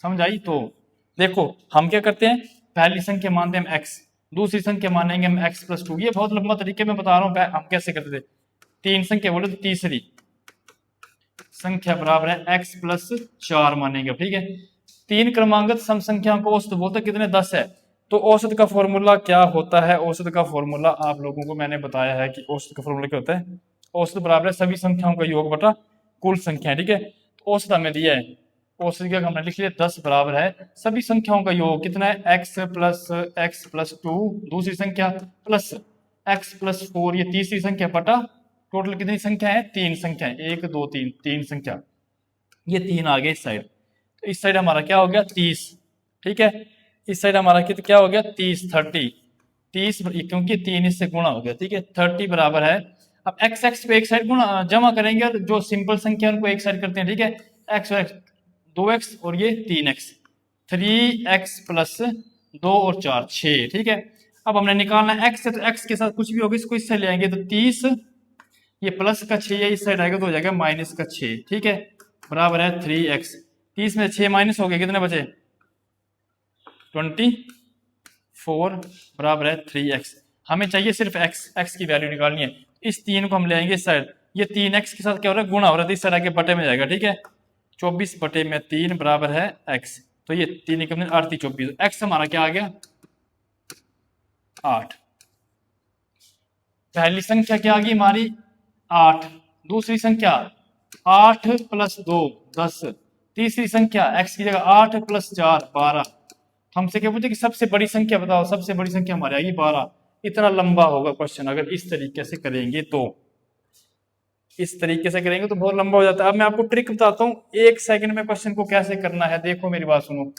समझ आई? तो देखो हम क्या करते हैं, पहली संख्या मानते हैं हम x, दूसरी संख्या मानेंगे हम x+2। ये बहुत लंबा तरीके में बता रहा हूँ हम कैसे करते थे। तीन संख्या बोले तो तीसरी संख्या बराबर है x+4 मानेंगे, ठीक है। तीन क्रमांगत सम संख्याओं को औसत बोलते हैं, कितने 10 है। तो औसत का फॉर्मूला क्या होता है? औसत का फॉर्मूला आप लोगों को मैंने बताया है कि औसत का फॉर्मूला क्या होता है। औसत बराबर है सभी संख्याओं का योग बटा कुल संख्या, ठीक है। तो औसत हमें दिया है, औसत का हमने लिख लिया 10 बराबर है सभी संख्याओं का योग, कितना है x+2 दूसरी संख्या प्लस x+4 ये तीसरी संख्या बटा टोटल कितनी संख्या है, 3 संख्या है, 1 2 3, 3 संख्या, ये 3 आ गए इस साइड। तो इस साइड हमारा क्या हो गया 30, ठीक है। इस साइड हमारा क्या हो गया 30, 30 क्योंकि 3 इससे गुणा हो गया, ठीक है। 30 बराबर है, अब x को एक साइड गुणा जमा करेंगे और जो सिंपल संख्या उनको एक साइड करते हैं, ठीक है। x और x 2x और ये 3x, 3x+2 और 4 6, ठीक है। अब हमने निकालना है x से, तो x के साथ कुछ भी होगा इसको इससे ले आएंगे, तो 30 ये प्लस का 6 है इस साइड आएगा तो हो जाएगा -6, ठीक है, बराबर है 3x। 30 में 6 माइनस हो गए, कितने बचे 24 बराबर है 3x। हमें चाहिए सिर्फ x की वैल्यू निकालनी है। इस 3 को हम ले आएंगे इस साइड, ये 3x के साथ क्या हो रहा है गुणा हो रहा है, तो इस साइड आगे बटे में जाएगा, ठीक है। 24/3 बराबर है x, तो ये 3 कम 8 24, x हमारा क्या आ गया 8। पहली संख्या क्या आ गई हमारी 8, दूसरी संख्या 8+2 10, तीसरी संख्या x की जगह 8+4 12। हमसे क्या पूछे कि सबसे बड़ी संख्या बताओ, सबसे बड़ी संख्या हमारी आएगी 12। इतना लंबा होगा क्वेश्चन अगर इस तरीके से करेंगे तो, इस तरीके से करेंगे तो बहुत लंबा हो जाता है। अब मैं आपको ट्रिक बताता हूँ 1 सेकंड में क्वेश्चन को कैसे करना है। देखो मेरी बात सुनो,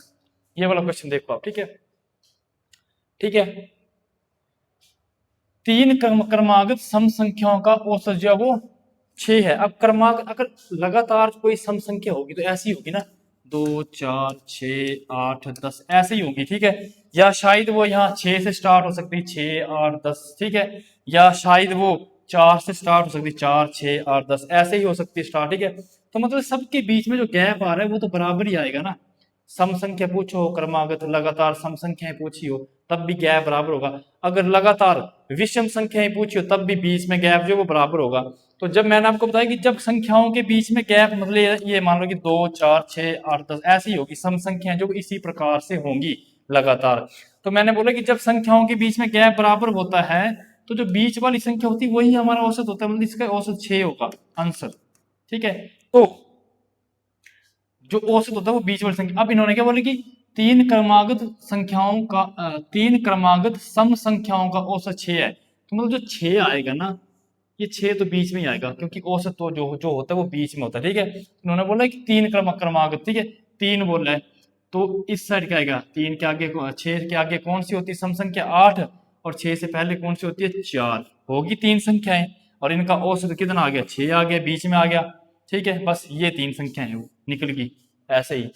ये वाला क्वेश्चन देखो आप, ठीक है, ठीक है। तीन क्रमागत सम संख्याओं का औसत जो है वो 6 है। अब क्रमागत अगर लगातार कोई सम संख्या होगी तो ऐसी होगी ना 2 4 6 8 10 ऐसे ही होगी, ठीक है। या शायद वो यहाँ 6 से स्टार्ट हो सकती है 6 8 10, ठीक है। या शायद वो 4 से स्टार्ट हो सकती है 4 6 8 10 ऐसे ही हो सकती है स्टार्ट, ठीक है। तो मतलब सबके बीच में जो गैप आ रहा है वो तो बराबर ही आएगा ना। सम संख्या पूछो क्रमागत लगातार सम संख्याएं पूछी हो तब भी गैप बराबर होगा। अगर लगातार विषम संख्याएं पूछी हो तब भी बीच में गैप जो वो बराबर होगा। तो जब मैंने आपको बताया कि जब संख्याओं के बीच में गैप मतलब ये मान लो कि 2 4 6 8 10 ऐसी होगी सम संख्याएं जो इसी प्रकार से होंगी लगातार। तो मैंने बोला कि जब संख्याओं के बीच में गैप बराबर होता है तो जो बीच वाली संख्या होती है वही हमारा औसत होता है, मतलब इसका औसत 6 होगा आंसर, ठीक है। तो जो औसत होता है वो बीच वाली संख्या। अब इन्होंने क्या बोला कि तीन क्रमागत संख्याओं का तीन क्रमागत सम संख्याओं का औसत 6 है। तो मतलब जो 6 आएगा ना ये 6 तो बीच में ही आएगा, क्योंकि औसत तो जो जो होता है वो बीच में होता है, ठीक है। इन्होंने बोला कि तीन क्रमागत, ठीक है, 3 बोला है तो इस साइड क्या आएगा 3 के आगे 6 के आगे कौन सी होती है सम संख्या 8, और 6 से पहले कौन सी होती है 4, होगी 3 संख्याएं और इनका औसत कितना आ गया 6 आ गया, बीच में आ गया, ठीक है। बस ये 3 संख्याएं वो निकल गई। ऐसे ही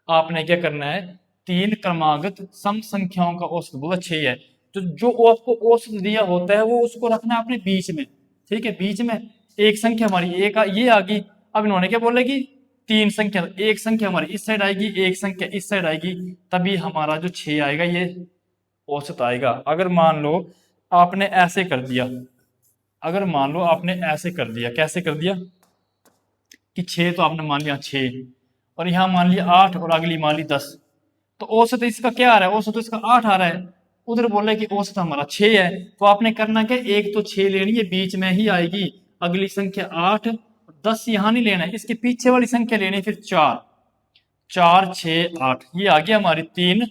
आपने क्या करना है तीन क्रमागत सम संख्याओं का औसत बोला 6 है, तो जो आपको औसत दिया होता है वो उसको रखना है अपने बीच में, ठीक है। बीच में एक संख्या हमारी ये आ गई। अब इन्होंने क्या बोला कि तीन संख्या, एक संख्या हमारी इस साइड आएगी एक संख्या इस साइड आएगी, तभी हमारा जो 6 आएगा ये औसत आएगा। अगर मान लो आपने ऐसे कर दिया, अगर मान लो आपने ऐसे कर दिया, कैसे कर दिया कि 6 तो आपने मान लिया 6, और यहाँ मान लिया 8, और अगली मान ली 10, तो औसत इसका क्या आ रहा है, औसत तो इसका 8 आ रहा है। उधर बोल रहा है कि औसत हमारा 6 है, तो आपने करना क्या, एक तो 6 लेनी है, बीच में ही आएगी, अगली संख्या 8, 10 यहाँ नहीं लेना है, इसके पीछे वाली संख्या लेनी है, फिर 4, 4 6 8, ये आ गया हमारी 3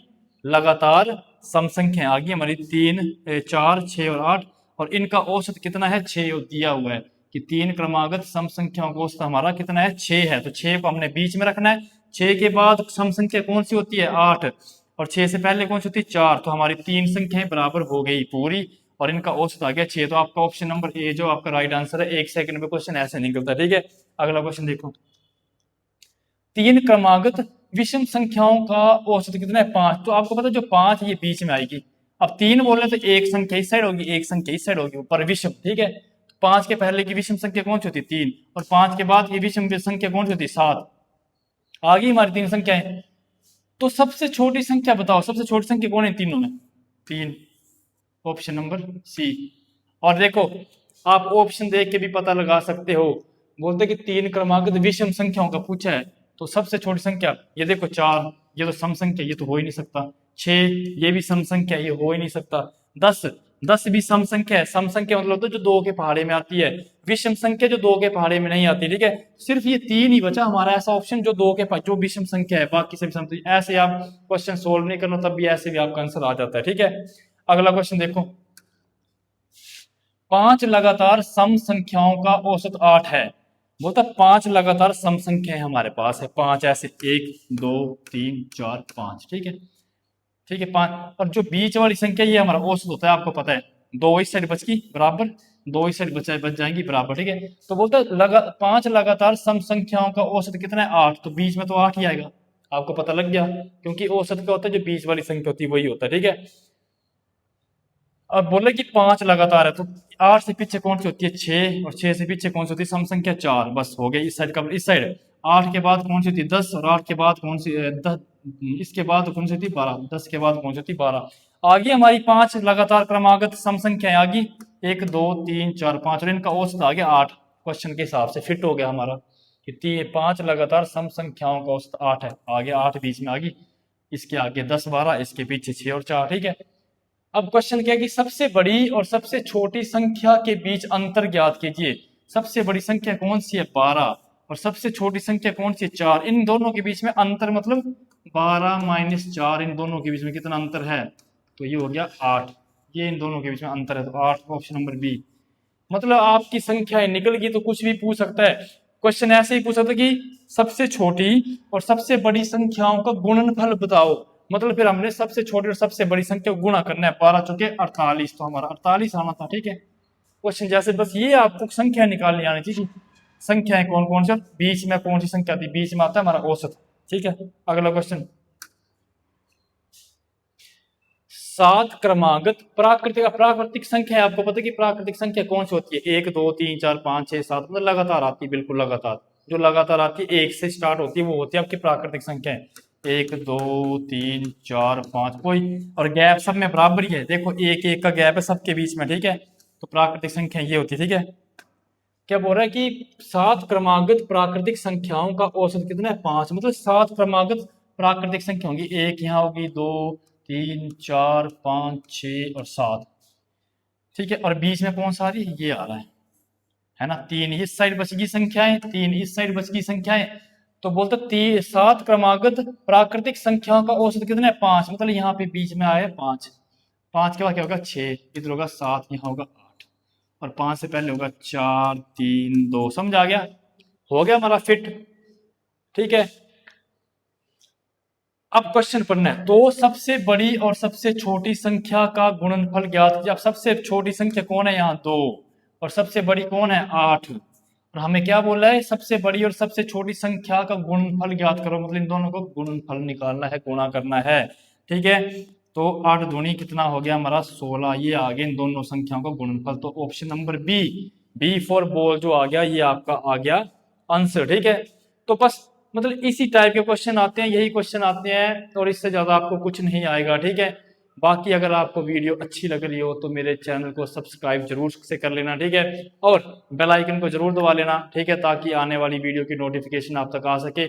लगातार सम संख्या आ गई हमारी, 3 4 6 और 8, और इनका औसत कितना है, 6 दिया हुआ है कि 3 क्रमागत सम संख्याओं का औसत हमारा कितना है, 6 है। तो 6 को हमने बीच में रखना है, 6 के बाद सम संख्या कौन सी होती है, 8, और 6 से पहले कौन सी होती है, 4, तो हमारी 3 संख्याएं बराबर हो गई पूरी, और इनका औसत आ गया 6। तो आपका ऑप्शन नंबर ए जो आपका राइट आंसर है। 1 सेकंड में क्वेश्चन ऐसे निकलता है, ठीक है। अगला क्वेश्चन देखो, 3 क्रमागत विषम संख्याओं का औसत कितना है, 5। तो आपको पता है जो 5 ये बीच में आएगी, अब 3 बोल रहे तो एक संख्या इस साइड होगी, एक संख्या इस साइड होगी, ऊपर विषम, ठीक है। 5 के पहले की विषम संख्या कौन सी होती है, 3, और 5 के बाद की विषम संख्या कौन सी होती है, 7। आ गई हमारी 3 संख्याएं। तो सबसे छोटी संख्या बताओ, सबसे छोटी संख्या कौन है तीनों में, 3, ऑप्शन नंबर सी। और देखो आप ऑप्शन देख के भी पता लगा सकते हो, बोलते कि 3 क्रमागत विषम संख्याओं का पूछा है, तो सबसे छोटी संख्या ये देखो 4, ये तो सम संख्या, ये तो हो ही नहीं सकता। 6 ये भी सम संख्या, ये हो ही नहीं सकता। 10 भी सम संख्या है, सम संख्या मतलब तो जो 2 के पहाड़े में आती है, विषम संख्या जो 2 के पहाड़े में नहीं आती, ठीक है। सिर्फ ये 3 ही बचा हमारा ऐसा ऑप्शन जो 2 के जो विषम संख्या है, बाकी सभी सम। ऐसे आप क्वेश्चन सोल्व नहीं करना, तब भी ऐसे भी आपका आंसर आ जाता है, ठीक है। अगला क्वेश्चन देखो, 5 लगातार सम संख्याओं का औसत 8 है। बोलता 5 लगातार सम संख्याएं हमारे पास है, 5 ऐसे 1 2 3 4 5, ठीक है, ठीक है 5, और जो बीच वाली संख्या ये हमारा औसत होता है, आपको पता है 2 इस साइड बच गई बराबर, 2 इस साइड बच जाएंगी बराबर, ठीक है। तो बोलता है 5 लगातार सम संख्याओं का औसत कितना है, 8, तो बीच में तो 8 ही आएगा, आपको पता लग गया, क्योंकि औसत क्या होता है, जो बीच वाली संख्या होती है वही होता है, ठीक है। अब बोले कि 5 लगातार है, तो 8 से पीछे कौन सी होती है, 6, और 6 से पीछे कौन सी होती है सम संख्या, 4, बस हो गई इस साइड का इस साइड। 8 के बाद कौन सी होती है, 10, और 8 के बाद कौन सी 10, इसके बाद कौन सी होती है, 12, 10 के बाद कौन सी होती है, 12। आगे हमारी 5 लगातार क्रमागत सम संख्याएं आ गई, 1 2 3 4 5, और इनका औसत आ गया 8, क्वेश्चन के हिसाब से फिट हो गया हमारा कि 5 लगातार सम संख्याओं का औसत 8 है, आगे 8 बीच में आ गई, इसके आगे 10 12, इसके पीछे 6 और 4, ठीक है। अब क्वेश्चन क्या है कि सबसे बड़ी और सबसे छोटी संख्या के बीच अंतर ज्ञात कीजिए। सबसे बड़ी संख्या कौन सी है, 12, और सबसे छोटी संख्या कौन सी है, 4। इन दोनों के बीच में अंतर मतलब 12 माइनस 4, इन दोनों के बीच में कितना अंतर है, तो ये हो गया 8, ये इन दोनों के बीच में अंतर है, तो 8, ऑप्शन नंबर बी। मतलब आपकी संख्याएं निकल गई तो कुछ भी पूछ सकता है, क्वेश्चन ऐसे ही पूछ सकता है कि सबसे छोटी और सबसे बड़ी संख्याओं का गुणनफल बताओ, मतलब फिर हमने सबसे छोटी और सबसे बड़ी संख्या को गुणा करना है, 12 चौके 48, तो हमारा 48 आना था, ठीक है। क्वेश्चन जैसे बस ये आपको संख्या निकालनी आनी चाहिए, संख्याएं कौन कौन सी, बीच में कौन सी संख्या थी, बीच में आता है हमारा औसत, ठीक है। अगला क्वेश्चन, 7 क्रमागत प्राकृतिक संख्या है, आपको पता है कि प्राकृतिक संख्या कौन सी होती है, 1 2 3 4 5 6 7, मतलब लगातार आती है, बिल्कुल लगातार, जो लगातार आती है 1 से स्टार्ट होती है वो होती है आपकी प्राकृतिक संख्या है। 1 2 3 4 5 कोई, और गैप सब में बराबर ही है, देखो 1 1 का गैप है सबके बीच में, ठीक है। तो प्राकृतिक संख्या ये होती है, ठीक है। क्या बोल रहा है कि 7 क्रमागत प्राकृतिक संख्याओं का औसत कितना है, 5, मतलब 7 क्रमागत प्राकृतिक संख्या होगी, 1 यहाँ होगी, 2 3 4 5 6 और 7, ठीक है। और बीच में कौन सा आ रही है, ये आ रहा है ना, 3 इस साइड बच गई संख्याएं, 3 इस साइड बच गई संख्याएं, तो बोलते 7 क्रमागत प्राकृतिक संख्याओं का औसत कितना है, 5, मतलब यहाँ पे बीच में आया 5, 5 के बाद क्या होगा 6, इधर होगा 7, यहाँ होगा 8, और 5 से पहले होगा 4 3 2, समझ आ गया, हो गया हमारा फिट, ठीक है। अब क्वेश्चन पढ़ना है, तो सबसे बड़ी और सबसे छोटी संख्या का गुणनफल ज्ञात कीजिए। अब सबसे छोटी संख्या कौन है, यहाँ 2, और सबसे बड़ी कौन है, 8, और हमें क्या बोला है, सबसे बड़ी और सबसे छोटी संख्या का गुणनफल ज्ञात करो, मतलब इन दोनों को गुणनफल निकालना है, गुणा करना है, ठीक है। तो 8 दूनी कितना हो गया हमारा 16, ये आ गया इन दोनों संख्याओं का गुणनफल, तो option number B for ball जो आ गया, ये आपका आ गया आंसर, ठीक है। तो बस मतलब इसी टाइप के क्वेश्चन आते हैं, यही क्वेश्चन आते हैं, और इससे ज्यादा आपको कुछ नहीं आएगा, ठीक है। बाकी अगर आपको वीडियो अच्छी लग रही हो तो मेरे चैनल को सब्सक्राइब जरूर से कर लेना, ठीक है, और बेल आइकन को जरूर दबा लेना, ठीक है, ताकि आने वाली वीडियो की नोटिफिकेशन आप तक आ सके।